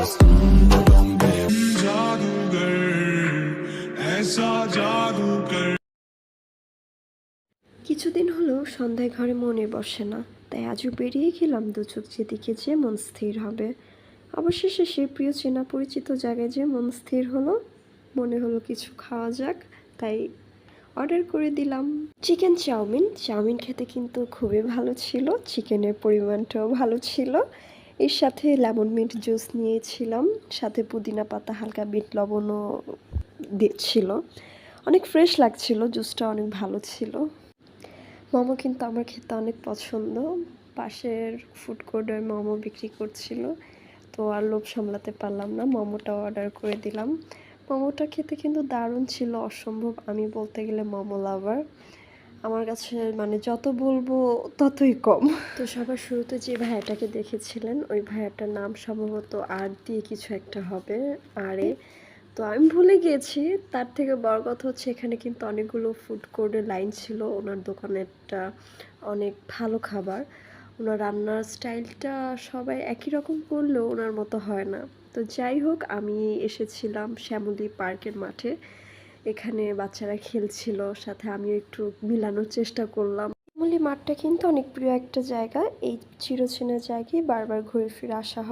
बस तुम बे जादूगर ऐसा जादू कर। কিছুদিন হলো সন্ধ্যায় ঘরে মনে বসে না, তাই আজও বেরিয়ে গেলাম দু চোখ যেদিকে যে মন স্থির হবে। অবশেষে সেই প্রিয় চেনা পরিচিত জায়গায় যে মন স্থির হলো, মনে হলো কিছু খাওয়া যাক, তাই অর্ডার করে দিলাম চিকেন চাউমিন। চাউমিন খেতে কিন্তু খুবই ভালো ছিল, চিকেনের পরিমাণটাও ভালো ছিল। এর সাথে লেমন মিন্ট জুস নিয়েছিলাম, সাথে পুদিনা পাতা হালকা বিট লবণও দিচ্ছিল। অনেক ফ্রেশ লাগছিল, জুসটা অনেক ভালো ছিল। মোমো কিন্তু আমার খেতে অনেক পছন্দ। পাশের ফুড কোর্টে মোমো বিক্রি করছিল, তো আর লোভ সামলাতে পারলাম না, মোমোটাও অর্ডার করে দিলাম। মোমোটা খেতে কিন্তু দারুণ ছিল, অসম্ভব। আমি বলতে গেলে মোমো লাভার, আমার কাছে মানে যত বলবো ততই কম। তো সবার শুরুতে যে ভাইয়াটাকে দেখেছিলেন, ওই ভাইয়াটার নাম সম্ভবত আর দিয়ে কিছু একটা হবে, আরে। তো আমি ভুলে গিয়েছি। তার থেকে বড় কথা হচ্ছে এখানে কিন্তু অনেকগুলো ফুড কোর্টের লাইন ছিল। ওনার দোকানেরটা অনেক ভালো খাবার। ওনার রান্নার স্টাইলটা সবাই একই রকম করলেও ওনার মতো হয় না। তো যাই হোক, আমি এসেছিলাম শ্যামলী পার্কের মাঠে। এখানে বাচ্চারা খেলছিল, সাথে আমিও একটু মিলানোর চেষ্টা করলাম। শ্যামলী মাঠটা কিন্তু অনেক প্রিয় একটা জায়গা। এই চিরচেনা জায়গায় বারবার ঘুরে ফিরে আসা হয়।